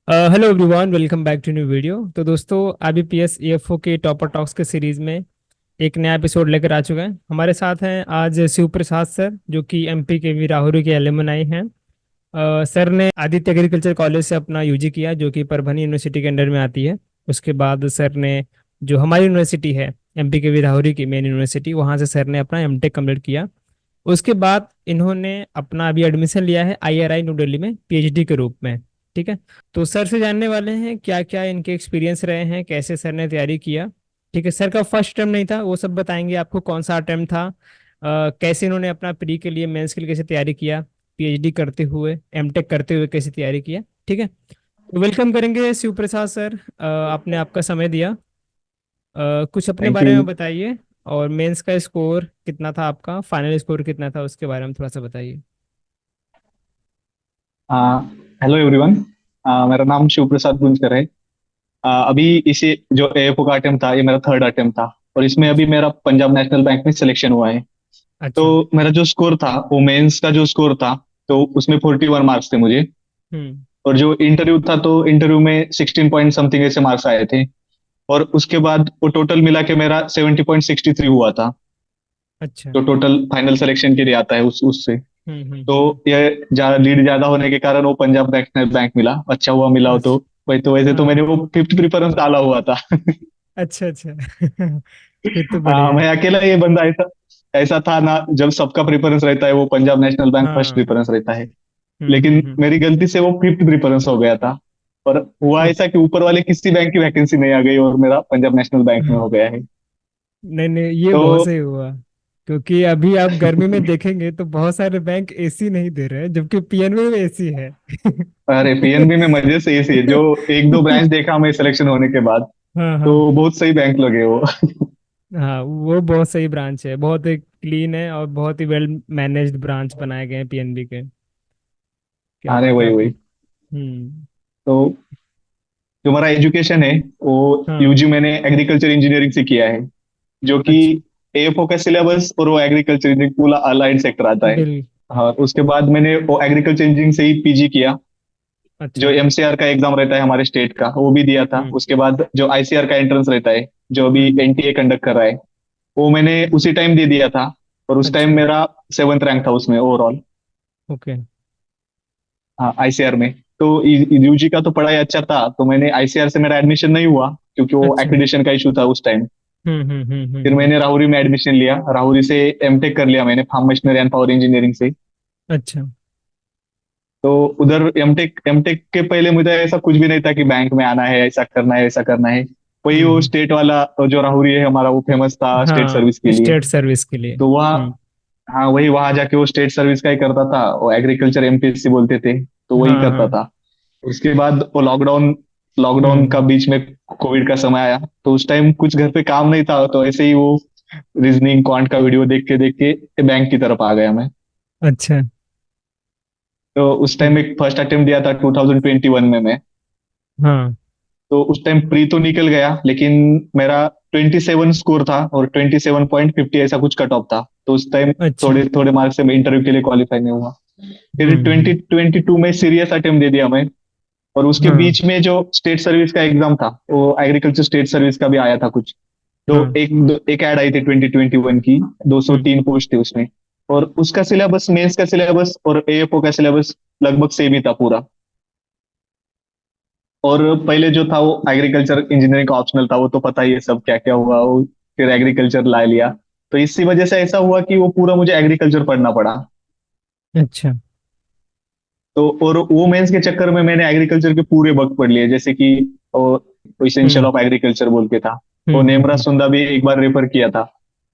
Hello everyone, welcome back to new video. तो दोस्तों, IBPS EFO के टॉपर टॉक्स के सीरीज में एक नया एपिसोड लेकर आ चुका है। हमारे साथ हैं आज शिव प्रसाद सर, जो कि MP के वी राहुरी के एलुमनाई हैं। सर ने आदित्य एग्रीकल्चर कॉलेज से अपना UG किया, जो कि परभनी यूनिवर्सिटी के अंडर में आती है। उसके बाद सर ने जो हमारी यूनिवर्सिटी है, MP के वी राहुरी की मेन यूनिवर्सिटी, वहाँ से सर ने अपना M.Tech कंप्लीट किया। उसके बाद इन्होंने अपना अभी एडमिशन लिया है IRI न्यू दिल्ली में PhD के रूप में। ठीक है। तो सर से जानने वाले हैं क्या क्या इनके एक्सपीरियंस रहे हैं, कैसे सर ने तैयारी किया। ठीक है। सर का फर्स्ट अटेम्प्ट नहीं था, वो सब बताएंगे आपको कौन सा अटेम्प्ट था। कैसे इन्होंने अपना प्री के लिए, मेंस के लिए कैसे तैयारी किया, PhD करते हुए, M.Tech करते हुए कैसे तैयारी किया। ठीक है। तो वेलकम करेंगे शिव प्रसाद सर। आपने आपका समय दिया। कुछ अपने थैंक बारे यू। में बताइए। और मेंस का स्कोर कितना था, आपका फाइनल स्कोर कितना था, उसके बारे में थोड़ा सा बताइए। Hello everyone. मेरा नाम शिव प्रसाद गुंजकर है। अभी इसे जो एएफओ का अटेम्प्ट था, ये मेरा थर्ड अटेम्प्ट था। और इसमें अभी अच्छा। मेरा पंजाब नेशनल बैंक में सिलेक्शन हुआ है। तो अच्छा। मेरा जो स्कोर था, वो मेंस का जो स्कोर था, तो उसमें 41 मार्क्स थे मुझे। हम्म। और जो इंटरव्यू था, तो इंटरव्यू में 16 पॉइंट समथिंग ऐसे मार्क्स आए थे। और उसके बाद वो टोटल मिला के मेरा 70.63 हुआ था। अच्छा। जो टोटल फाइनल सिलेक्शन के लिए आता है उससे। तो हम्म। ये लीड ज्यादा होने के कारण वो पंजाब नेशनल बैंक मिला, अच्छा हुआ मिला हो तो। अच्छा। वही तो, वैसे तो मैंने हाँ। वो फिफ्थ प्रेफरेंस डाला हुआ था। अच्छा अच्छा। फिर तो बढ़िया मैं है। अकेला ये बंदा ऐसा ऐसा था ना, जब सबका प्रेफरेंस रहता है वो पंजाब नेशनल बैंक फर्स्ट हाँ। प्रेफरेंस रहता है। लेकिन मेरी हम्म। गलती से वो फिफ्थ प्रेफरेंस हो गया था। और हुआ ऐसा कि ऊपर वाले किसी बैंक की वैकेंसी नहीं आ गई और मेरा पंजाब नेशनल बैंक में हो गया है। नहीं नहीं, ये तो बहुत सही हुआ। क्योंकि अभी आप गर्मी में देखेंगे तो बहुत सारे बैंक AC नहीं दे रहे हैं, जबकि PNB में AC है। अरे, पीएनबी में मजे से ये जो एक दो ब्रांच देखा हमें सिलेक्शन होने के बाद, हाँ तो हाँ। बहुत सही बैंक लगे वो। हाँ, वो बहुत सही ब्रांच है, बहुत ही क्लीन है और बहुत ही वेल मैनेज्ड ब्रांच बनाए गए हैं PNB के। क्या अरे, बात है वही आप। वही। हम्म। तो जो हमारा एजुकेशन है, वो हाँ। यूजी मैंने एग्रीकल्चर इंजीनियरिंग से किया है। जो कि अच्छा। एएफओ का सिलेबस और वो एग्रीकल्चर इंजीनियरिंग पूरा अलाइड सेक्टर आता है। बिल। हाँ, उसके बाद मैंने वो एग्रीकल्चर इंजीनियरिंग से ही पीजी किया। जो अच्छा। एमसीआर का एग्जाम रहता है हमारे स्टेट का, वो भी दिया था। हम्म उसके बाद जो आईसीआर का एंट्रेंस रहता है, जो अभी हम्म। एनटीए कंडक्ट कर रहा है, वो मैंने उसी टाइम दे दिया था। और उस टाइम अच्छा। मेरा 7th रैंक था उसमें ओवरऑल। ओके। हाँ, आईसीआर में। तो यूजी का तो पढ़ाई अच्छा था, तो मैंने आईसीआर से मेरा एडमिशन नहीं हुआ क्योंकि वो अच्छा। एक्रीडिटेशन का इशू था उस टाइम। फिर हम्म। मैंने राहुरी में एडमिशन लिया, राहुरी से एमटेक कर लिया मैंने farm machinery and power engineering से। अच्छा। तो उधर एमटेक एमटेक के पहले मुझे ऐसा कुछ भी नहीं था कि बैंक में आना है, ऐसा करना है, ऐसा करना है। वही वो हम्म। स्टेट वाला जो राहुरी है हमारा, वो फेमस था स्टेट हाँ, सर्विस के लिए। स्टेट सर्विस के लिए। तो वहाँ, हाँ, वही वहां जाके वो स्टेट सर्विस का ही करता था, वो एग्रीकल्चर एमपीएससी बोलते थे, तो वही हाँ करता हाँ। था। उसके बाद वो लॉकडाउन लॉकडाउन का हम्म। बीच में कोविड का समय आया, तो उस टाइम कुछ घर पे काम नहीं था, तो ऐसे ही वो रीजनिंग क्वांट का वीडियो देख के बैंक की तरफ आ गया मैं। अच्छा। तो उस टाइम फिर। एक फर्स्ट अटेम्प्ट दिया था 2021 में मैं। हाँ। तो उस टाइम प्री तो निकल गया, लेकिन मेरा 27 स्कोर था और 27.50 ऐसा कुछ कट ऑफ था। तो उस टाइम अच्छा। थोड़े थोड़े मार्क्स से मैं इंटरव्यू के लिए क्वालिफाई नहीं हुआ। फिर हम्म। 2022 में सीरियस अटेम्प्ट दे दिया मैं। और उसके हाँ बीच में जो स्टेट सर्विस का एग्जाम था, वो एग्रीकल्चर स्टेट सर्विस का भी आया था कुछ। तो हाँ। एक ऐड आई थी 2021 की, हम्म 203 पोस्ट थी उसमें। और उसका सिलेबस, मेंस का सिलेबस और एएफओ का सिलेबस लगभग सेम ही था पूरा। और पहले जो था वो एग्रीकल्चर इंजीनियरिंग का ऑप्शनल था, वो तो पता ही है सब क्या क्या हुआ वो। फिर एग्रीकल्चर ला लिया। तो इसी वजह से ऐसा हुआ कि वो पूरा मुझे एग्रीकल्चर पढ़ना पड़ा। अच्छा। तो और वो मेंस के चक्कर में मैंने एग्रीकल्चर के पूरे बुक पढ़ लिए, जैसे कि इसेंशियल हम्म ऑफ एग्रीकल्चर बोल के था। वो नेमरा हम्म। सुंदा भी एक बार रेफर किया था।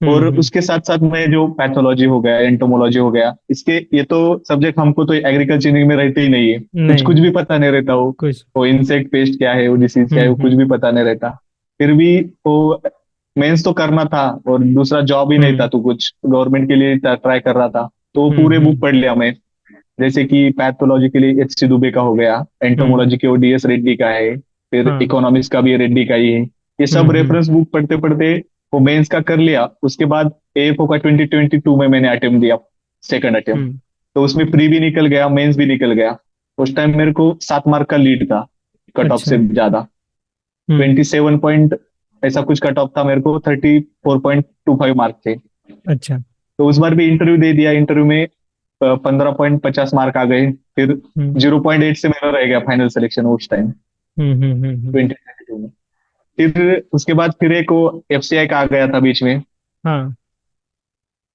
और हम्म। उसके साथ साथ में जो पैथोलॉजी हो गया, एंटोमोलॉजी हो गया, इसके ये तो सब्जेक्ट हमको तो एग्रीकल्चर में रहते ही नहीं है। कुछ कुछ नहीं। भी पता नहीं रहता वो। कुछ। वो इंसेक्ट पेस्ट क्या है, वो डिसीज क्या है, वो कुछ भी हम्म। पता नहीं रहता। फिर भी वो मेंस तो करना था, और दूसरा जॉब ही नहीं था, हम्म तो कुछ गवर्नमेंट के लिए ट्राई कर रहा था। तो वो पूरे बुक हम्म। पढ़ लिया मैं। जैसे कि पैथोलॉजी के लिए एच सी दुबे का हो गया, हम्म। एंटोमोलॉजी के वो डीएस रेड्डी का है। फिर हाँ। इकोनॉमिक्स का भी रेड्डी का ही है। ये सब हम्म। रेफरेंस बुक पढ़ते पढ़ते वो मेंस का कर लिया। उसके बाद एएफओ का 2022 में मैंने अटेम्प्ट दिया, सेकंड अटेम्प्ट। हम्म। तो उसमें प्री भी निकल गया, मेंस भी निकल गया। उस टाइम मेरे को 7 मार्क का लीड था। कट ऑफ अच्छा। से ज्यादा। हम्म। 27 पॉइंट ऐसा कुछ कट ऑफ था, मेरे को 34.25 मार्क थे। अच्छा। तो उस बार भी इंटरव्यू दे दिया, इंटरव्यू में 15.50 मार्क आ गए। फिर हम्म 0.8 से मेरा रह गया फाइनल सिलेक्शन उस टाइम, हम्म। 2022 में। फिर उसके बाद फिर एक वो एफसीआई का आ गया था बीच में। हाँ।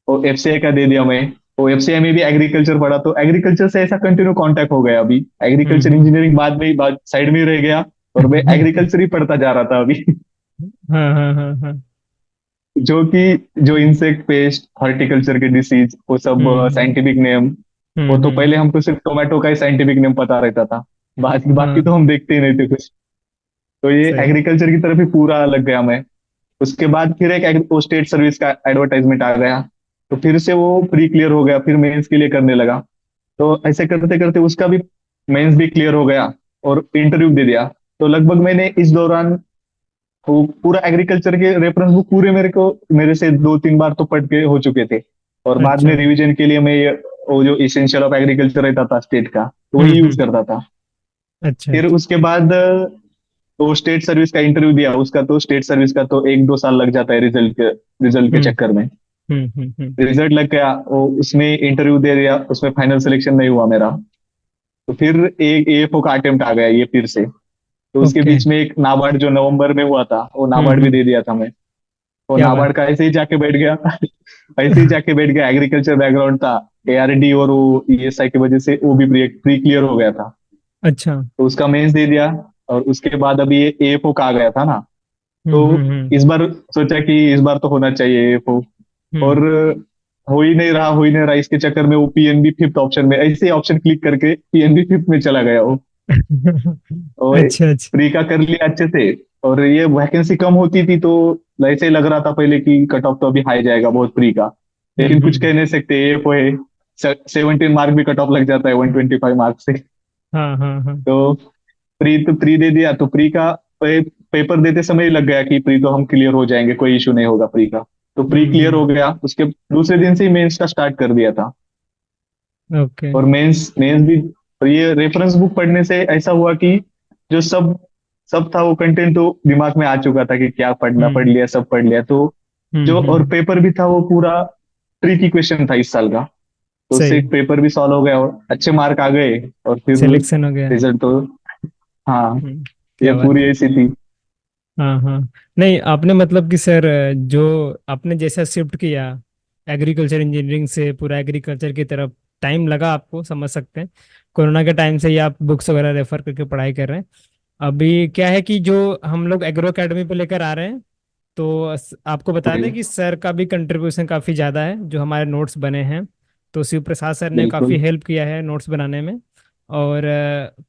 वो एफसीआई का दे दिया मैं। वो एफसीआई में भी एग्रीकल्चर पढ़ा, तो एग्रीकल्चर से ऐसा कंटिन्यू कांटेक्ट हो गया। अभी एग्रीकल्चर हम्म। इंजीनियरिंग बाद में बाद साइड में ही रह गया, और मैं एग्रीकल्चर ही पढ़ता जा रहा था अभी। हाँ हाँ हाँ हाँ। जो कि जो इंसेक्ट पेस्ट हॉर्टिकल्चर के डिसीज वो सब हम्म साइंटिफिक नेम, वो तो हम्म। पहले हमको सिर्फ टोमेटो का ही साइंटिफिक नेम पता रहता था। बाकी बाकी हाँ। तो हम देखते ही नहीं थे कुछ। तो ये सही। एग्रीकल्चर की तरफ ही पूरा लग गया मैं। उसके बाद फिर एक वो स्टेट सर्विस का एडवर्टाइजमेंट आ गया, तो फिर से वो प्री क्लियर हो गया, फिर मेंस के लिए करने लगा। तो ऐसे करते करते उसका भी मेंस भी क्लियर हो गया, और इंटरव्यू दे दिया। तो लगभग मैंने इस दौरान वो पूरा एग्रीकल्चर के रेफरेंस बुक पूरे मेरे से 2-3 बार तो पढ़ के हो चुके थे। और बाद अच्छा। में रिवीजन के लिए मैं वो जो इसेंशियल ऑफ एग्रीकल्चर रहता था स्टेट का, तो वही यूज हम्म। करता था। अच्छा फिर अच्छा। उसके बाद तो स्टेट सर्विस का इंटरव्यू दिया, उसका तो स्टेट सर्विस का तो 1-2 साल लग जाता है रिजल्ट के हम्म चक्कर में। हम्म। रिजल्ट लग गया, वो उसमें इंटरव्यू दे दिया, उसमें फाइनल सिलेक्शन नहीं हुआ मेरा। तो फिर एक एएफओ का अटेम्प्ट आ गया ये फिर से। तो उसके ओके। बीच में एक नाबार्ड जो नवंबर में हुआ था, वो नाबार्ड भी हम्म। दे दिया था मैं। वो क्या बात। नाबार्ड का ऐसे ही जाके बैठ गया। ऐसे ही जाके बैठ गया, एग्रीकल्चर बैकग्राउंड था। एआरडी और वो ईएसआई की वजह से वो भी प्री क्लियर हो गया था। अच्छा। तो उसका मेंस दे दिया। और उसके बाद अभी ये एएफओ का आ गया था ना, तो हम्म। इस बार सोचा कि इस बार तो होना चाहिए एएफओ। हम्म। और हो ही नहीं रहा इसके चक्कर में वो पीएनबी फिफ्थ ऑप्शन में, ऐसे ऑप्शन क्लिक करके पीएनबी फिफ्थ में चला गया वो। और अच्छा अच्छा। प्री का कर लिया अच्छे से। और ये वैकेंसी कम होती थी, तो ऐसे ही लग रहा था पहले कि कट ऑफ तो अभी हाई जाएगा बहुत प्री का। लेकिन कुछ हम्म। कह नहीं सकते, ये है 17 मार्क भी कट ऑफ लग जाता है 125 मार्क से। हाँ हाँ हाँ। तो प्री दे दिया, तो प्री का पेपर देते समय ही लग गया कि प्री तो हम क्लियर हो जाएंगे, कोई इशू नहीं होगा प्री का। तो प्री क्लियर हो हम्म। गया, उसके दूसरे दिन से ही मेंस का स्टार्ट कर दिया था। ओके। और मेंस मेंस भी, और ये रेफरेंस बुक पढ़ने से ऐसा हुआ कि जो सब सब था वो कंटेंट तो दिमाग में आ चुका था कि क्या पढ़ना, पढ़ हम्म लिया, सब पढ़ लिया। तो जो और हम्म। पेपर भी था वो पूरा ट्रिकी क्वेश्चन था इस साल का। तो उससे सही। पेपर भी सॉल्व हो गया और अच्छे मार्क आ गए। और फिर सिलेक्शन हो गया। रिजल्ट तो, हाँ, ये क्या बात पूरी है। ऐसी थी। हाँ हाँ। नहीं, आपने मतलब कि सर, जो आपने जैसा शिफ्ट किया एग्रीकल्चर इंजीनियरिंग से पूरा एग्रीकल्चर की तरफ, टाइम लगा आपको, समझ सकते हैं। कोरोना के टाइम से ही आप बुक्स वगैरह रेफर करके पढ़ाई कर रहे हैं। अभी क्या है कि जो हम लोग एग्रो अकेडमी पे लेकर आ रहे हैं, तो आपको बता दें वही, कि सर का भी कंट्रीब्यूशन काफ़ी ज़्यादा है जो हमारे नोट्स बने हैं। तो शिव प्रसाद सर ने काफ़ी बिल्कुल। हेल्प किया है नोट्स बनाने में। और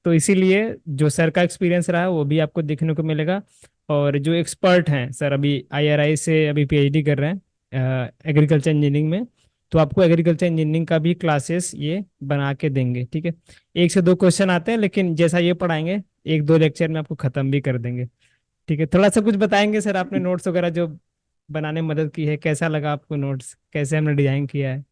तो इसीलिए जो सर का एक्सपीरियंस रहा है वो भी आपको देखने को मिलेगा। और जो एक्सपर्ट हैं सर, अभी आईआरआई से अभी पीएचडी कर रहे हैं एग्रीकल्चर इंजीनियरिंग में। तो आपको एग्रीकल्चर इंजीनियरिंग का भी क्लासेस ये बना के देंगे, ठीक है। 1 से 2 क्वेश्चन आते हैं, लेकिन जैसा ये पढ़ाएंगे 1-2 लेक्चर में आपको ख़त्म भी कर देंगे। ठीक है, थोड़ा सा कुछ बताएंगे सर, आपने नोट्स वगैरह जो बनाने में मदद की है, कैसा लगा आपको नोट्स, कैसे हमने डिजाइन किया है।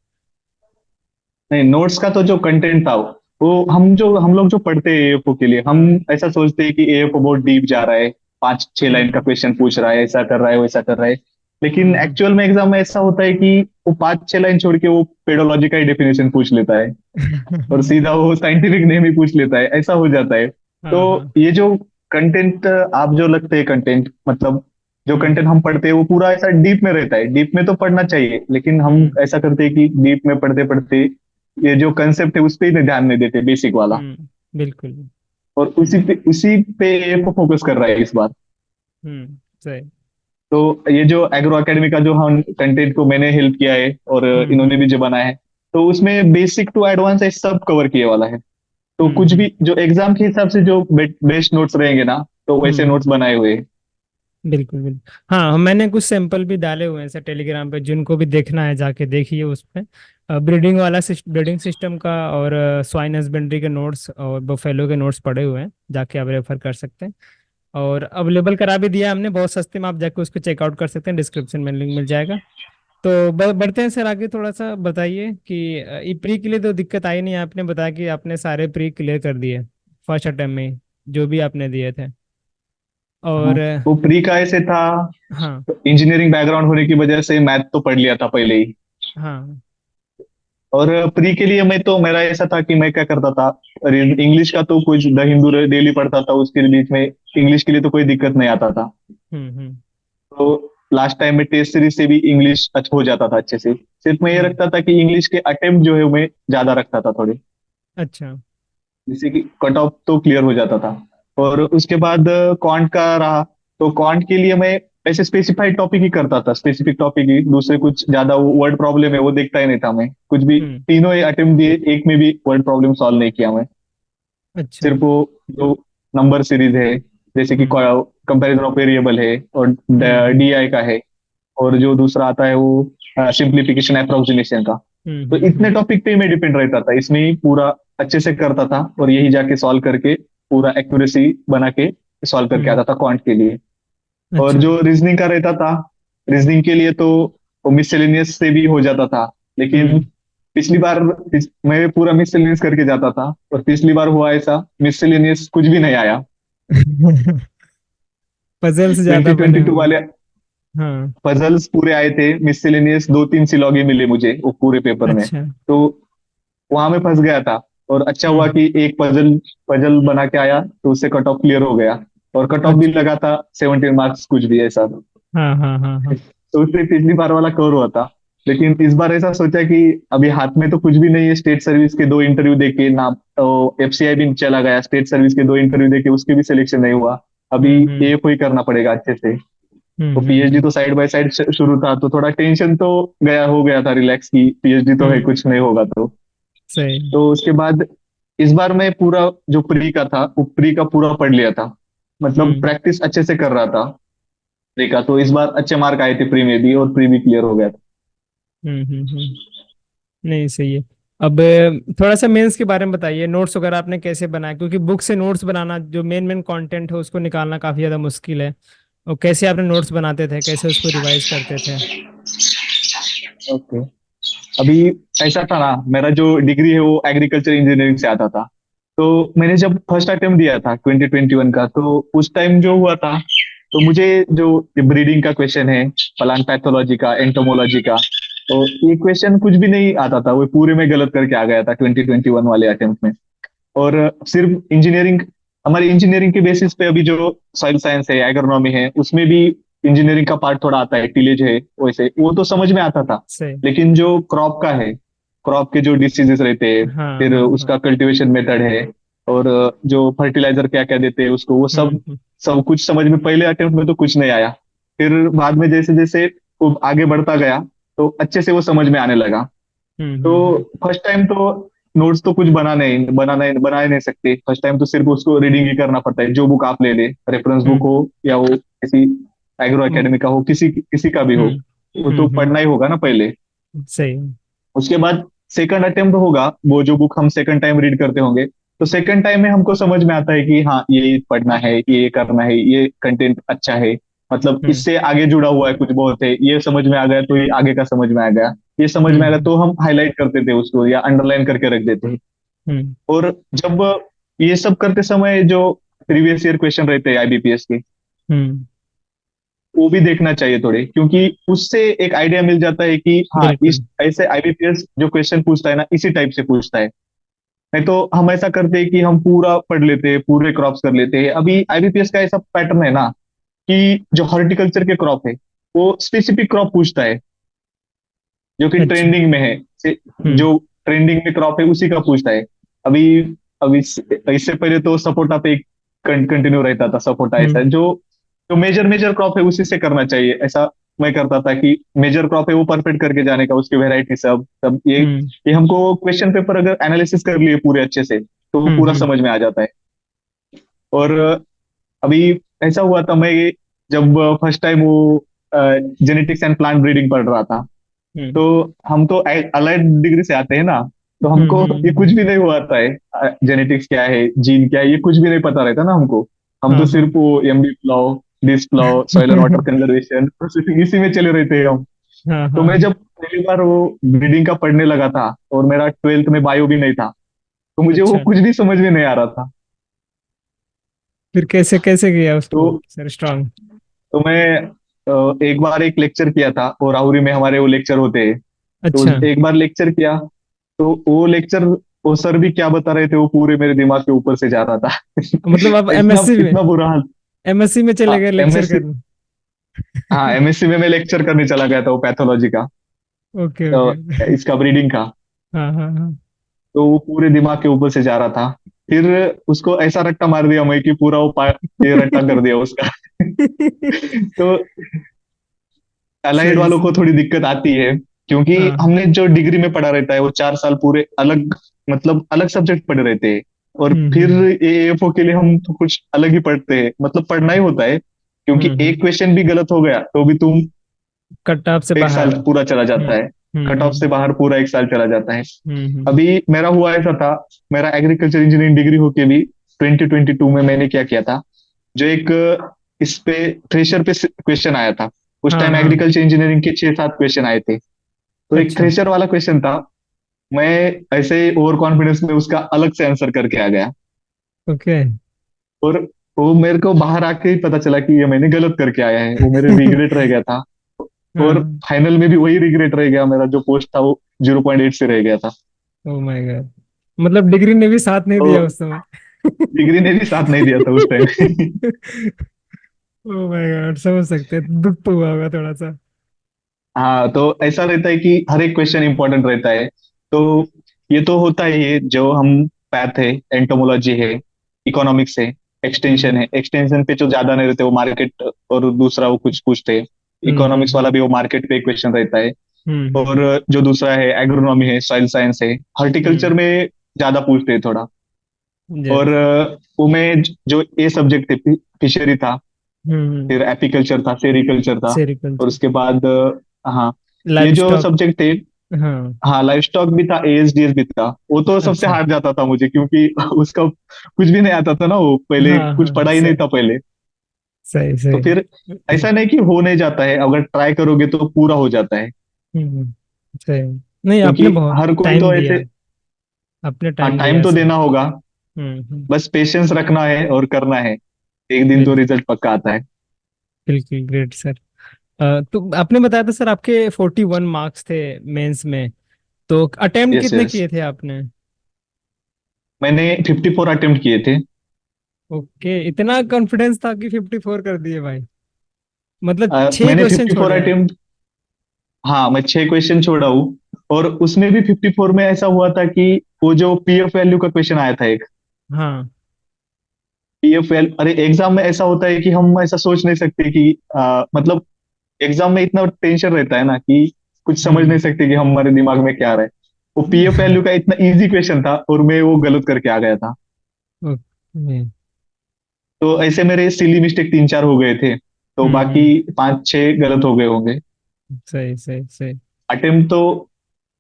नहीं, नोट्स का तो जो कंटेंट था वो हम लोग जो पढ़ते हैं एएफओ के लिए, हम हाँ। ऐसा सोचते हैं कि एएफओ बहुत डीप जा रहा है, 5-6 लाइन का हम्म क्वेश्चन पूछ रहा है, ऐसा कर रहा है, वैसा कर रहा है। लेकिन हम्म। एक्चुअल में एग्जाम में ऐसा होता है कि वो 5-6 लाइन छोड़ के वो पेडोलॉजी का ही डेफिनेशन पूछ लेता है, और सीधा वो साइंटिफिक नेम ही पूछ लेता है, ऐसा हो जाता है। तो हाँ हाँ। ये जो कंटेंट आप जो लगते हैं कंटेंट, मतलब जो कंटेंट हम्म हम पढ़ते हैं वो पूरा ऐसा डीप में रहता है। डीप में तो पढ़ना चाहिए, लेकिन हम हम्म ऐसा करते हैं कि डीप में पढ़ते पढ़ते ये जो कंसेप्ट है उस पर ही ध्यान नहीं देते, बेसिक वाला। बिल्कुल। और उसी पे ये फोकस कर रहा है इस बार। सही। तो ये जो एग्रो एकेडमी का जो हम कंटेंट को मैंने हेल्प किया है, और इन्होंने हम्म। भी जो बनाया है, तो उसमें बेसिक टू एडवांस है सब कवर किए वाला है। तो कुछ हम्म। भी जो एग्जाम के हिसाब से जो बेस्ट नोट्स रहेंगे ना, तो वैसे हम्म। नोट्स बनाए हुए हैं। बिल्कुल बिल्कुल। हाँ, मैंने कुछ सैंपल भी डाले हुए हैं सर टेलीग्राम पे, जिनको भी देखना है जाके देखिए उस पे। ब्रीडिंग वाला ब्रीडिंग सिस्टम का और स्वाइन हस्बेंड्री के नोट्स और बफेलो के नोट्स पड़े हुए हैं, जाके आप रेफर कर सकते हैं। और अवेलेबल करा भी दिया है हमने बहुत सस्ते में, आप जाके उसको चेकआउट कर सकते हैं, डिस्क्रिप्शन में लिंक मिल जाएगा। तो बढ़ते हैं सर आगे, थोड़ा सा बताइए कि ई प्री के लिए तो दिक्कत आई नहीं, आपने बताया कि आपने सारे प्री क्लियर कर दिए फर्स्ट अटेम्प्ट में ही। जो भी आपने दिए थे। हाँ, और वो प्री का ऐसे था, हाँ। इंजीनियरिंग बैकग्राउंड होने की वजह से मैथ तो पढ़ लिया था पहले ही। हाँ। और प्री के लिए मैं तो मेरा ऐसा था कि मैं क्या करता था, इंग्लिश का तो कुछ द हिंदू डेली पढ़ता था, उसके बीच में इंग्लिश के लिए तो कोई दिक्कत नहीं आता था। हम्म। तो लास्ट टाइम में टेस्ट सीरीज से भी इंग्लिश अच्छा हो जाता था अच्छे से। सिर्फ मैं ये हम्म। रखता था कि इंग्लिश के अटेम्प्ट जो है मैं ज्यादा रखता था थोड़े, अच्छा। जिससे कि कट ऑफ तो क्लियर हो जाता था। और उसके बाद क्वांट का रहा, तो क्वांट के लिए मैं ऐसे स्पेसिफाइड टॉपिक ही करता था, स्पेसिफिक टॉपिक ही, दूसरे कुछ ज्यादा वर्ड प्रॉब्लम है वो देखता ही नहीं था मैं कुछ भी। हम्म। तीनों अटेम्प्ट दिए, एक में भी वर्ड प्रॉब्लम सॉल्व नहीं किया मैं। अच्छा। सिर्फ वो जो नंबर सीरीज है, जैसे कि हम्म। कंपैरिजन ऑफ वेरिएबल है, और हम्म। डीआई का है, और जो दूसरा आता है वो सिंप्लीफिकेशन अप्रोक्सीमेशन का। तो इतने हम्म। टॉपिक पे ही मैं डिपेंड रहता था, इसमें ही पूरा अच्छे से करता था, और यही जाके सॉल्व करके पूरा एक्यूरेसी बना के सॉल्व करके हम्म। आता था क्वांट के लिए। और अच्छा। जो रीजनिंग का रहता था, रीजनिंग के लिए तो वो मिससेलेनियस से भी हो जाता था। लेकिन हम्म। पिछली बार मैं पूरा मिससेलेनियस करके जाता था, और पिछली बार हुआ ऐसा, मिससेलेनियस कुछ भी नहीं आया। पजल्स ज्यादा बने 2022 होंगे। वाले हाँ। पजल्स पूरे आए थे, मिससेलेनियस दो तीन सिलॉगे मिले मुझे वो पूरे पेपर में। अच्छा। तो वहां में फंस गया था। और अच्छा हुआ हम्म। कि एक पजल पजल बना के आया, तो उससे कट ऑफ क्लियर हो गया। और कट ऑफ भी अच्छा। लगा था 17 मार्क्स कुछ भी ऐसा। हाँ हाँ हाँ हाँ। तो उससे पिछली बार वाला कवर हुआ था। लेकिन इस बार ऐसा सोचा कि अभी हाथ में तो कुछ भी नहीं है, स्टेट सर्विस के दो इंटरव्यू देके ना, तो एफसीआई भी चला गया, स्टेट सर्विस के दो इंटरव्यू देके उसके भी सिलेक्शन नहीं हुआ। अभी हम्म। एएफओ ही करना पड़ेगा अच्छे से। तो पीएचडी हम्म। तो साइड बाय साइड शुरू था, तो थोड़ा टेंशन तो गया, हो गया था रिलैक्स की पीएचडी तो है, हम्म। कुछ नहीं होगा तो। सही। तो उसके बाद इस बार मैं पूरा जो प्री का था वो प्री का पूरा पढ़ लिया था, मतलब हम्म। प्रैक्टिस अच्छे से कर रहा था प्री का। तो इस बार अच्छे मार्क आए थे प्री में भी, और प्री भी क्लियर हो गया था। नहीं, सही है। अब थोड़ा सा मेंस के बारे में बताइए, नोट्स वगैरह आपने कैसे बनाया, क्योंकि बुक से नोट्स बनाना, जो मेन मेन कंटेंट है उसको निकालना काफी ज्यादा मुश्किल है। और कैसे आपने नोट्स बनाते थे, कैसे उसको रिवाइज करते थे? ओके। अभी ऐसा था ना, मेरा जो डिग्री है वो एग्रीकल्चर इंजीनियरिंग से आता था। तो मैंने जब फर्स्ट अटेम्प्ट दिया था 2021 का, तो उस टाइम जो हुआ था, तो मुझे जो ब्रीडिंग का क्वेश्चन है, प्लांट पैथोलॉजी का, एंटोमोलॉजी का, तो ये क्वेश्चन कुछ भी नहीं आता था, वो पूरे में गलत करके आ गया था 2021 वाले अटेम्प्ट में। और सिर्फ इंजीनियरिंग, हमारी इंजीनियरिंग के बेसिस पे अभी जो सॉइल साइंस है, एग्रोनॉमी है, उसमें भी इंजीनियरिंग का पार्ट थोड़ा आता है, टिलेज है, वैसे वो तो समझ में आता था। सही। लेकिन जो क्रॉप का है, क्रॉप के जो डिसीजेस रहते हैं, हाँ फिर हाँ हाँ। उसका कल्टीवेशन मेथड है, और जो फर्टिलाइजर क्या क्या देते हैं उसको, वो सब हम्म। सब कुछ समझ में पहले अटेम्प्ट में तो कुछ नहीं आया। फिर बाद में जैसे जैसे वो आगे बढ़ता गया, तो अच्छे से वो समझ में आने लगा। तो हम्म। फर्स्ट टाइम तो नोट्स तो कुछ बना ही नहीं सकते फर्स्ट टाइम, तो सिर्फ उसको रीडिंग ही करना पड़ता है। जो बुक आप ले ले, रेफरेंस बुक हम्म। हो या वो किसी एग्रो हम्म। एकेडमी का हो, किसी किसी का भी हो, हम्म। वो तो पढ़ना ही होगा ना पहले। सही। उसके बाद सेकंड अटेम्प्ट होगा, वो जो बुक हम सेकंड टाइम रीड करते होंगे, तो सेकंड टाइम में हमको समझ में आता है कि हाँ ये पढ़ना है, ये करना है, ये कंटेंट अच्छा है, मतलब हम्म। इससे आगे जुड़ा हुआ है कुछ बहुत है, ये समझ में आ गया तो ये आगे का समझ में आ गया, ये समझ में आ गया हम्म। तो हम हाईलाइट करते थे उसको या अंडरलाइन करके रख देते हैं। हम्म। और जब ये सब करते समय जो प्रीवियस ईयर क्वेश्चन रहते हैं आईबीपीएस के, हम्म। वो भी देखना चाहिए थोड़े, क्योंकि उससे एक आइडिया मिल जाता है कि हाँ इस बिल्कुल। ऐसे आईबीपीएस जो क्वेश्चन पूछता है ना, इसी टाइप से पूछता है। नहीं तो हम ऐसा करते हैं कि हम पूरा पढ़ लेते हैं, पूरे क्रॉप्स कर लेते हैं। अभी आईबीपीएस का ऐसा पैटर्न है ना, कि जो हॉर्टिकल्चर के क्रॉप है, वो स्पेसिफिक क्रॉप पूछता है जो कि अच्छा। ट्रेंडिंग में है, हम्म। जो ट्रेंडिंग में क्रॉप है उसी का पूछता है। अभी अभी इससे पहले तो सपोटा पे कंटिन्यू रहता था, सपोटा ऐसा हम्म। जो जो मेजर मेजर क्रॉप है उसी से करना चाहिए ऐसा। मैं करता था कि मेजर क्रॉप है वो परफेक्ट करके जाने का, उसकी वेराइटी सब सब हम्म। ये हमको क्वेश्चन पेपर अगर एनालिसिस कर लिए पूरे अच्छे से, तो वो पूरा हम्म। समझ में आ जाता है। और अभी ऐसा हुआ था, मैं जब फर्स्ट टाइम वो जेनेटिक्स एंड प्लांट ब्रीडिंग पढ़ रहा था, हम्म। तो हम तो अलाइड डिग्री से आते हैं ना, तो हमको ये कुछ हम्म। भी नहीं हुआ आता है, जेनेटिक्स क्या है, जीन क्या है, ये कुछ भी नहीं पता रहता ना हमको। हम तो हाँ हाँ। सिर्फ वो MB plough, disc plough, soil and water conservation, processing, इसी में चले रहते हैं हम। हाँ तो हाँ मैं हाँ। जब पहली बार वो ब्रीडिंग का पढ़ने लगा था, और मेरा 12th में बायो भी नहीं था, तो मुझे वो अच्छा। कुछ भी समझ में नहीं आ रहा था। फिर कैसे कैसे किया तो उसको सर स्ट्रांग? तो मैं एक बार एक लेक्चर किया था, और राहुरी में हमारे वो लेक्चर होते हैं। तो अच्छा, एक बार लेक्चर किया, तो वो लेक्चर, वो सर भी क्या बता रहे थे, वो पूरे मेरे दिमाग के ऊपर से जा रहा था। मतलब आप इतना एमएससी में, इतना बुरा हाल। एमएससी में चले गए लेक्चर एमएससी, करने? हाँ एमएससी में मैं लेक्चर करने चला गया था, वो पैथोलॉजी का, ओके ओके। इसका ब्रीडिंग का। हाँ हाँ हाँ। तो वो पूरे दिमाग के ऊपर से जा रहा था। फिर उसको ऐसा रट्टा मार दिया मैं कि पूरा ये रट्टा कर दिया उसका। तो अलाइड सही वालों से। को थोड़ी दिक्कत आती है, क्योंकि हाँ। हमने जो डिग्री में पढ़ा रहता है वो 4 साल पूरे अलग, मतलब अलग सब्जेक्ट पढ़े रहते हैं। और फिर हम्म। एएफओ के लिए हम तो कुछ अलग ही पढ़ते हैं, मतलब पढ़ना ही होता है, क्योंकि एक हम्म। क्वेश्चन भी गलत हो गया तो भी तुम कट ऑफ से एक साल बाहर। पूरा चला हम्म जाता है। कट ऑफ से हम्म बाहर पूरा एक साल चला जाता है। हम्म। अभी मेरा हुआ ऐसा था, मेरा एग्रीकल्चर इंजीनियरिंग डिग्री होके भी 2022 में मैंने क्या किया था, जो एक इस पे थ्रेशर पे क्वेश्चन आया था। उस हाँ टाइम हाँ। एग्रीकल्चर इंजीनियरिंग के 6-7 क्वेश्चन आए थे। तो एक अच्छा। थ्रेशर वाला क्वेश्चन था, मैं ऐसे ओवर कॉन्फिडेंस में उसका अलग से आंसर करके आ गया। ओके। और वो मेरे को बाहर आके ही पता चला कि ये मैंने गलत करके आया है, वो मेरे रिग्रेट रह गया था। और हाँ। फाइनल में भी वही रिग्रेट रह गया, मेरा जो पोस्ट था वो 0.8 से रह गया था। ओ माय गॉड, मतलब डिग्री ने भी साथ नहीं तो दिया उस समय। डिग्री ने भी साथ नहीं दिया था उस टाइम। ओ माय गॉड, समझ सकते हैं, दुख तो हुआ होगा थोड़ा सा। हाँ, तो ऐसा रहता है कि हर एक क्वेश्चन इंपॉर्टेंट रहता है। तो ये तो होता ही है, जो हम पैथ है, एंटोमोलॉजी है, इकोनॉमिक्स है, एक्सटेंशन हम्म है। एक्सटेंशन पे जो ज्यादा नहीं रहते वो मार्केट, और दूसरा वो कुछ पूछते हैं। इकोनॉमिक्स वाला हम्म भी वो मार्केट पे क्वेश्चन रहता है। और हम्म। जो दूसरा है एग्रोनॉमी है, सॉइल साइंस है, हॉर्टिकल्चर हम्म। में ज्यादा पूछते हैं थोड़ा। और यस। वो में जो ए सब्जेक्ट थे, फिशरी था, हम्म। फिर एपिकल्चर था, सेरिकल्चर था। और सेरिकल्चर। उसके बाद हाँ, ये लाइव जो स्टॉक। सब्जेक्ट थे, हाँ हाँ लाइफ स्टॉक भी था, एएसडीएस भी था। वो तो सबसे अच्छा। हार्ड जाता था मुझे, क्योंकि उसका कुछ भी नहीं आता था ना, वो पहले हाँ कुछ हाँ पढ़ा ही नहीं सही था पहले। सही तो सही। फिर ऐसा नहीं कि हो नहीं जाता है, अगर ट्राई करोगे तो पूरा हो जाता है। हम्म। सही। नहीं, क्योंकि आपने बहुत हर कोई टाइम तो दिया, ऐसे, आपने हाँ टाइम टाइम दिया तो सर। देना होगा, हम्म। बस पेशेंस रखना है और करना है। एक दिन तो बिल्कुल रिजल्ट पक्का आता है। बिल्कुल, ग्रेट सर। तो आपने बताया था सर आपके 41 मार्क्स थे मेंस में, तो अटेम्प्ट यस कितने यस, किए थे आपने? मैंने 54 अटेम्प्ट किए थे। ओके, इतना कॉन्फिडेंस था कि 54 कर दिए भाई? मतलब 6 मैंने क्वेश्चन 54 छोड़े हैं? अटेम्प्ट, हाँ मैं 6 क्वेश्चन छोड़ा हूँ। और उसमें भी 54 में ऐसा हुआ था कि वो जो पीएफ वैल्यू का क्वेश्चन आया था एक, हाँ। पीएफ वैल्यू, अरे एग्जाम में ऐसा होता है कि हम ऐसा सोच नहीं सकते कि मतलब एग्जाम में इतना टेंशन रहता है ना कि कुछ समझ नहीं हम्म। सकते कि हमारे दिमाग में क्या आ रहा है। वो पीएफ वैल्यू का इतना इजी क्वेश्चन था, और मैं वो गलत करके आ गया था। ओके। तो ऐसे मेरे सिली मिस्टेक 3-4 हो गए थे, तो बाकी हम्म। 5-6 गलत हो गए होंगे। सही सही सही। अटेम्प्ट तो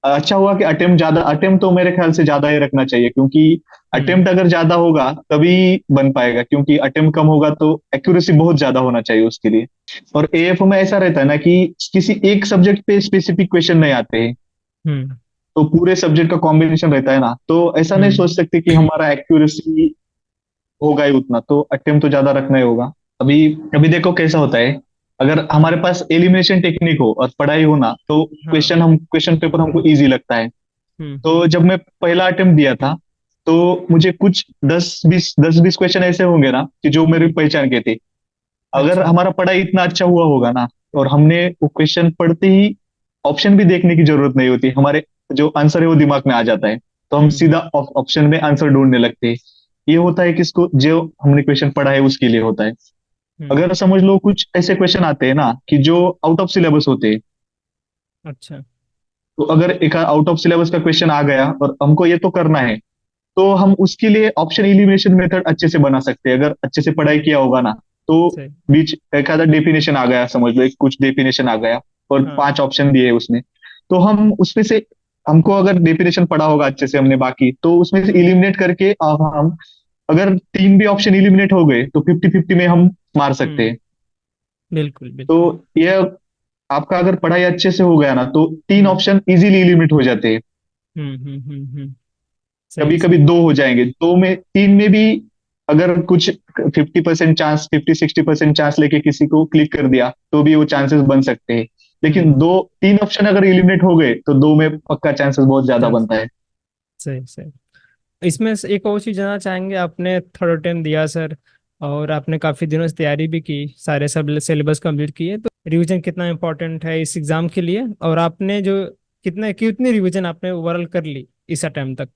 अच्छा हुआ कि अटेम्प्ट ज्यादा, अटेम्प्ट तो मेरे ख्याल से ज्यादा ही रखना चाहिए, क्योंकि हम्म अटेम्प्ट अगर ज्यादा होगा तभी बन पाएगा, क्योंकि अटेम्प्ट कम होगा तो एक्यूरेसी बहुत ज्यादा होना चाहिए उसके लिए। और एएफओ में ऐसा रहता है ना कि किसी एक सब्जेक्ट पे स्पेसिफिक क्वेश्चन नहीं आते हैं, हम्म तो पूरे सब्जेक्ट का कॉम्बिनेशन रहता है ना, तो ऐसा नहीं हम्म सोच सकते कि हमारा एक्यूरेसी होगा ही उतना, तो अटेम्प्ट तो ज्यादा रखना ही होगा। अभी अभी देखो कैसा होता है, अगर हाँ हमारे पास एलिमिनेशन टेक्निक हो और पढ़ाई हो ना, तो हाँ। क्वेश्चन पेपर हमको इजी लगता है। तो हम्म। जब मैं पहला अटेम्प्ट दिया था, तो मुझे कुछ 10-20 क्वेश्चन ऐसे होंगे ना कि जो मेरी हम्म। पहचान के थे। अगर अच्छा। हमारा पढ़ाई इतना अच्छा हुआ होगा ना, और हमने वो क्वेश्चन पढ़ते ही ऑप्शन भी देखने की जरूरत नहीं होती, हमारे जो आंसर है वो दिमाग में आ जाता है, तो हम हम्म सीधा ऑप्शन में आंसर ढूंढने लगते हैं। ये होता है किसको, जो हमने क्वेश्चन पढ़ा है उसके लिए होता है। हम्म। अगर समझ लो कुछ ऐसे क्वेश्चन आते हैं ना कि जो आउट ऑफ सिलेबस होते हैं, अच्छा। तो अगर एक आउट ऑफ सिलेबस का क्वेश्चन आ गया और हमको ये तो करना है, तो हम उसके लिए ऑप्शन एलिमिनेशन मेथड अच्छे से बना सकते हैं, अगर अच्छे से पढ़ाई किया होगा ना। तो सही। बीच एक आधा डेफिनेशन आ गया, समझ लो एक कुछ डेफिनेशन आ गया, और हाँ। 5 ऑप्शन दिए उसमें, तो हम उसमें से, हमको अगर डेफिनेशन पढ़ा होगा अच्छे से हमने बाकी, तो उसमें से इलिमिनेट करके अब हम, अगर 3 भी ऑप्शन इलिमिनेट हो गए तो 50-50 में हम मार सकते हम्म। हैं। बिल्कुल तो बिल्कुल। ये आपका अगर पढ़ाई अच्छे से हो गया ना, तो तीन हम्म ऑप्शन इजीली इलिमिनेट हो जाते हैं। हम्म। कभी सही कभी सही। दो हो जाएंगे, 2 में 3 में भी अगर कुछ 50% चांस, 50-60% चांस लेके किसी को क्लिक कर दिया तो भी वो चांसेस बन सकते हैं। लेकिन हम्म। दो तीन ऑप्शन अगर एलिमिनेट हो गए तो दो में पक्का चांसेस बहुत ज्यादा चल, बनता है। सही सही। इसमें से एक और चीज जानना चाहेंगे, आपने थर्ड अटेम्प्ट दिया सर, और आपने काफी दिनों से तैयारी भी की, सारे सब सिलेबस कंप्लीट किए, तो रिवीजन कितना इम्पोर्टेंट है इस एग्जाम के लिए, और आपने जो कितने कितनी रिवीजन आपने ओवरऑल कर ली इस अटेम्प्ट तक?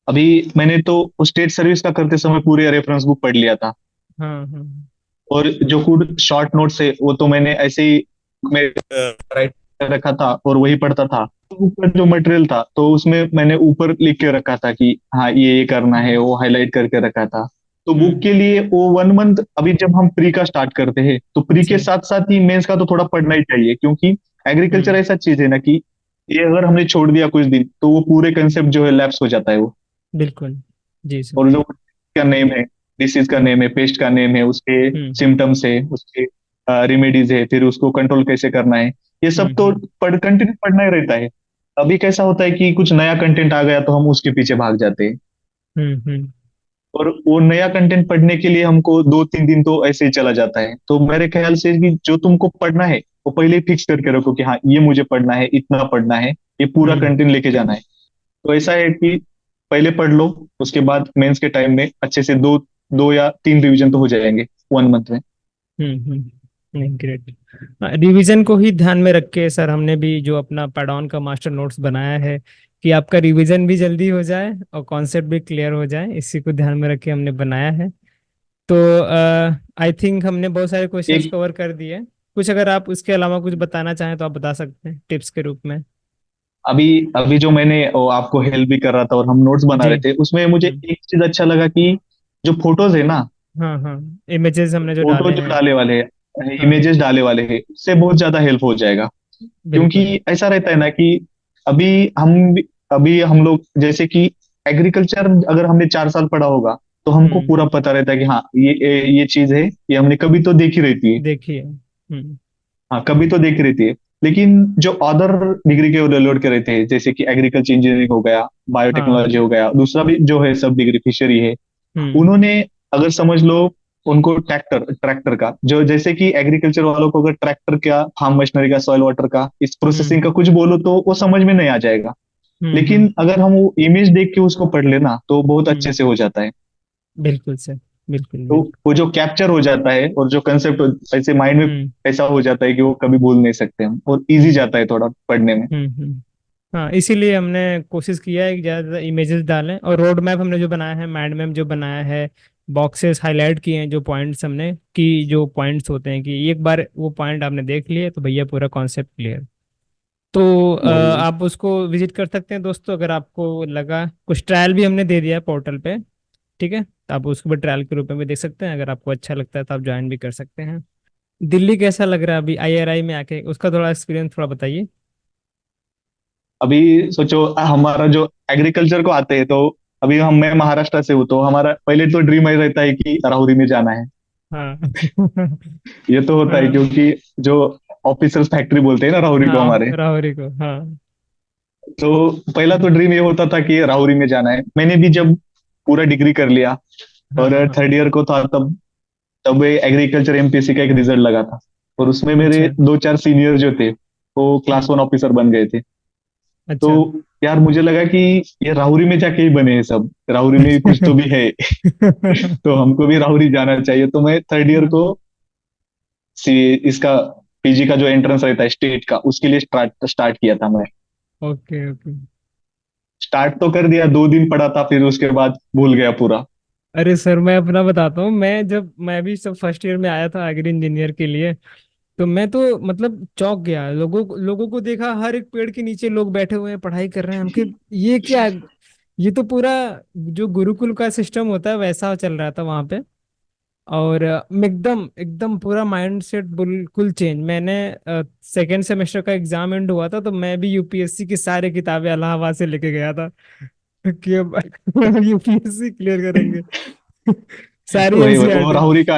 अभी मैंने तो स्टेट सर्विस का करते समय पूरे रेफरेंस बुक पढ़ लिया था। हाँ हाँ। और जो कुछ शॉर्ट नोट्स है वो तो मैंने ऐसे ही में राइट कर रखा था और वही पढ़ता था। ऊपर जो मटेरियल था तो उसमें मैंने ऊपर लिख के रखा था कि हाँ ये करना है, हम्म वो हाईलाइट करके रखा था। तो बुक हम्म। के लिए वो 1 मंथ, अभी जब हम प्री का स्टार्ट करते हैं तो प्री के सही। साथ साथ ही मेंस का तो थोड़ा पढ़ना ही चाहिए, क्योंकि एग्रीकल्चर हम्म। ऐसा चीज है ना कि ये अगर हमने छोड़ दिया कुछ दिन तो वो पूरे कंसेप्ट जो है लैप्स हो जाता है वो। बिल्कुल। जी सर। और जो का नेम है, डिसीज का हम्म नेम है, पेस्ट का नेम है, उसके हम्म सिम्टम्स है, उसके रेमेडीज है, फिर उसको कंट्रोल कैसे करना है, ये सब तो हम्म। कंटिन्यू पढ़ना ही रहता है। अभी कैसा होता है कि कुछ नया कंटेंट आ गया तो हम उसके पीछे भाग जाते हैं। हम्म। और वो नया कंटेंट पढ़ने के लिए हमको 2-3 दिन तो ऐसे ही चला जाता है। तो मेरे ख्याल से कि जो तुमको पढ़ना है वो पहले ही फिक्स करके रखो कि हाँ ये मुझे पढ़ना है, इतना पढ़ना है, ये पूरा हम्म कंटेंट लेके जाना है। तो ऐसा है कि पहले पढ़ लो, उसके बाद मेंस के टाइम में अच्छे से 2 या 3 रिवीजन तो हो जाएंगे 1 मंथ में। नहीं, ग्रेट। रिवीजन को ही ध्यान में रख के सर हमने भी जो अपना पैडॉन का मास्टर नोट्स बनाया है, कि आपका रिवीजन भी जल्दी हो जाए और कॉन्सेप्ट भी क्लियर हो जाए, इसी को ध्यान में रख के हमने बनाया है। तो आई थिंक हमने बहुत सारे क्वेश्चंस एक कवर कर दिए। कुछ अगर आप उसके अलावा कुछ बताना चाहें तो आप बता सकते हैं टिप्स के रूप में। अभी अभी जो मैंने वो आपको हेल्प भी कर रहा था और हम नोट्स बना जी। रहे थे, उसमें मुझे एक चीज अच्छा लगा कि जो फोटोज है ना, हाँ हाँ। इमेजेस हमने जो फोटो डाले जो हैं। डाले वाले हैं, हाँ। इमेजेस डाले वाले हैं, उससे बहुत ज्यादा हेल्प हो जाएगा। क्योंकि बिल्कुल। ऐसा रहता है ना कि अभी अभी हम लोग जैसे कि एग्रीकल्चर अगर हमने 4 साल पढ़ा होगा तो हमको हम्म। पूरा पता रहता है कि हाँ ये चीज है, ये हमने कभी तो देखी रहती है। देखिए। हाँ कभी तो देखी रहती है। लेकिन जो अदर डिग्री के लोड के रहते हैं, जैसे कि एग्रीकल्चर इंजीनियरिंग हो गया, हाँ। बायोटेक्नोलॉजी हो गया, दूसरा भी जो है सब डिग्री फिशरी है, हम्म उन्होंने अगर समझ लो उनको ट्रैक्टर ट्रैक्टर का जो, जैसे कि एग्रीकल्चर वालों को अगर ट्रैक्टर का, फार्म मशीनरी का, सॉइल वाटर का, इस प्रोसेसिंग का हम्म कुछ बोलो तो वो समझ में नहीं आ जाएगा। हम्म। लेकिन अगर हम वो इमेज देख के उसको पढ़ लेना तो बहुत अच्छे हम्म। से हो जाता है। बिल्कुल सर। बिल्कुल तो बिल्कुल। वो जो कैप्चर हो जाता है और जो कंसेप्ट ऐसे माइंड में हम्म ऐसा हो जाता है कि वो कभी भूल नहीं सकते हम, और इजी हम्म जाता है थोड़ा पढ़ने में। हम्म। हाँ, इसीलिए हमने कोशिश किया है कि ज़्यादा इमेजेस डालें, और रोड मैप हमने जो बनाया है, माइंड मैप जो बनाया है, बॉक्सेस हाईलाइट किए हैं जो पॉइंट्स हमने, कि जो पॉइंट्स होते हैं कि एक बार वो पॉइंट आपने देख लिए तो भैया पूरा कॉन्सेप्ट क्लियर। तो वही। आप उसको विजिट कर सकते हैं दोस्तों, अगर आपको लगा। कुछ ट्रायल भी हमने दे दिया है पोर्टल पे, ठीक है, तो आप उसको भी ट्रायल के रूप में भी देख सकते हैं, अगर आपको अच्छा लगता है तो आप ज्वाइन भी कर सकते हैं। दिल्ली कैसा लग रहा है अभी आईआरआई में आके, उसका थोड़ा एक्सपीरियंस थोड़ा बताइए। अभी सोचो हमारा जो एग्रीकल्चर को आते हैं तो अभी मैं महाराष्ट्र से हूँ, तो हमारा पहले तो ड्रीम ये रहता है कि राहुरी में जाना है। हाँ ये तो होता है हाँ क्योंकि जो ऑफिसर्स फैक्ट्री बोलते हैं ना राहुरी को हाँ, हमारे। राहुरी को, हाँ। तो पहला तो ड्रीम ये होता था कि राहुरी में जाना है। मैंने भी जब पूरा डिग्री कर लिया हाँ और हाँ। थर्ड ईयर को था, तब तब एग्रीकल्चर एमपीएससी का एक रिजल्ट लगा था, और उसमें मेरे अच्छा। 2-4 सीनियर जो थे वो क्लास 1 ऑफिसर बन गए थे। तो अच्छा यार मुझे लगा कि ये राहुरी में जाके ही बने हैं सब, राहुरी में भी कुछ तो भी है। तो हमको भी राहुरी जाना चाहिए। तो मैं थर्ड ईयर को इसका पीजी का जो एंट्रेंस रहता है स्टेट का, उसके लिए स्टार्ट स्टार्ट किया था मैं। Okay okay. स्टार्ट तो कर दिया, 2 दिन पढ़ा था, फिर उसके बाद भूल गया पूरा। अरे सर, मैं अपना बताता हूँ, मैं भी सब फर्स्ट ईयर में आया था एग्री इंजीनियर के लिए, तो मैं तो मतलब चौंक गया, लोगों को देखा, हर एक पेड़ के नीचे लोग बैठे हुए हैं पढ़ाई कर रहे हैं, हमके ये क्या, ये तो पूरा जो गुरुकुल का सिस्टम होता है वैसा चल रहा था वहां पे। और एकदम एकदम पूरा माइंड सेट बिल्कुल चेंज। मैंने सेकेंड सेमेस्टर का एग्जाम एंड हुआ था तो मैं भी यूपीएससी की सारी किताबें इलाहाबाद से लेके गया था कि अब यूपीएससी क्लियर करेंगे सारी वही वही, वो एनसीईआरटी। राहुरी का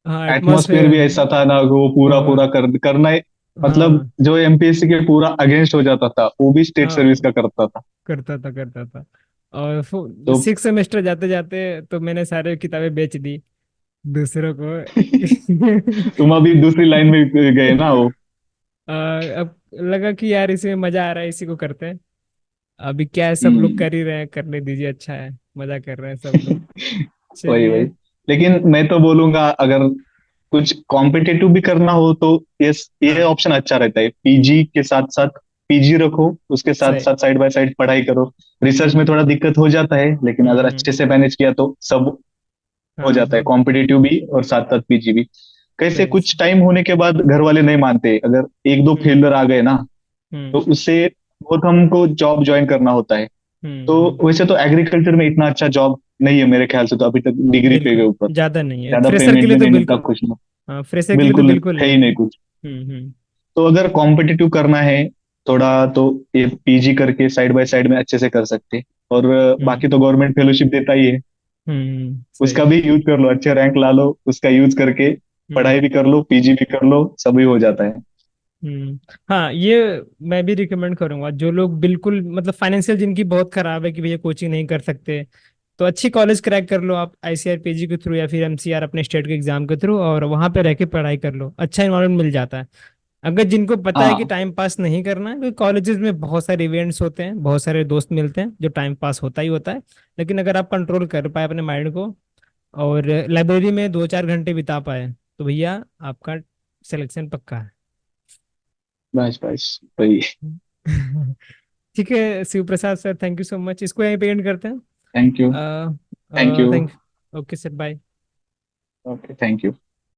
हाँ, एटमॉस्फेयर भी एटमॉस्फेयर। ऐसा था ना, वो पूरा बहुत। पूरा करना है। मतलब हाँ जो एमपीएससी के पूरा अगेंस्ट हो जाता था वो भी स्टेट सर्विस हाँ। का करता था। करता था करता था। और तो 6 सेमेस्टर जाते जाते तो मैंने सारे किताबें बेच दी दूसरों को। तुम अभी दूसरी लाइन में गए ना वो। अब लगा कि यार इसमें मजा आ रहा है, इसी को करते हैं। अभी क्या है, सब लोग हम्म। कर ही रहे हैं, करने दीजिए, अच्छा है, मजा कर रहे हैं सब लोग। वही वही। चलिए। लेकिन मैं तो बोलूंगा, अगर कुछ कॉम्पिटेटिव भी करना हो तो ये हाँ ऑप्शन अच्छा रहता है। पीजी के साथ साथ पीजी रखो, उसके साथ सही। साथ साइड बाय साइड पढ़ाई करो। रिसर्च में थोड़ा दिक्कत हो जाता है, लेकिन अगर अच्छे हम्म। से मैनेज किया तो सब हो हाँ जाता है, हाँ कॉम्पिटिटिव भी और साथ साथ पीजी भी। कैसे सही कुछ सही। टाइम होने के बाद घर वाले नहीं मानते, अगर एक दो हम्म फेलियर आ गए ना, तो हम्म उससे बहुत हमको जॉब ज्वाइन करना होता है। तो हम्म। वैसे तो एग्रीकल्चर में इतना अच्छा जॉब नहीं है मेरे ख्याल से, तो अभी तक डिग्री पे के बिल्कुल ऊपर ज्यादा नहीं है, ज्यादा फ्रेशर के पेमेंट लिए भी तो नहीं मिलता बिल्कुल। कुछ ना। हाँ, फ्रेशर के लिए तो बिल्कुल बिल्कुल है नहीं ही है। नहीं कुछ। हम्म। तो अगर कॉम्पिटिटिव करना है थोड़ा, तो ये पीजी करके साइड बाय साइड में अच्छे से कर सकते हैं। और हम्म बाकी तो गवर्नमेंट फेलोशिप देता ही है, उसका सही। भी यूज कर लो, अच्छे रैंक ला लो, उसका यूज करके पढ़ाई हम्म भी कर लो, पीजी भी कर लो, सभी हो जाता है। हम्म। हाँ, ये मैं भी रिकमेंड करूंगा, जो लोग बिल्कुल मतलब फाइनेंशियल जिनकी बहुत खराब है कि भैया कोचिंग नहीं कर सकते, तो अच्छी कॉलेज क्रैक कर लो आप आईसीआर-पीजी के थ्रू या फिर एमसीआर अपने स्टेट के एग्जाम के थ्रू, और वहां पे रह के पढ़ाई कर लो, अच्छा इन्वायरमेंट मिल जाता है। अगर जिनको पता है कि हाँ टाइम पास नहीं करना है, क्योंकि कॉलेजेस में बहुत सारे इवेंट्स होते हैं, बहुत सारे दोस्त मिलते हैं, जो टाइम पास होता ही होता है। लेकिन अगर आप कंट्रोल कर पाए अपने माइंड को और लाइब्रेरी में 2-4 घंटे बिता पाए, तो भैया आपका सिलेक्शन पक्का है। बस बस वही। ठीक है Shiv Prasad sir, thank you so much, इसको यहीं पे एंड करते हैं। Thank you. Thank you. Thank. Okay sir, bye. Okay thank you.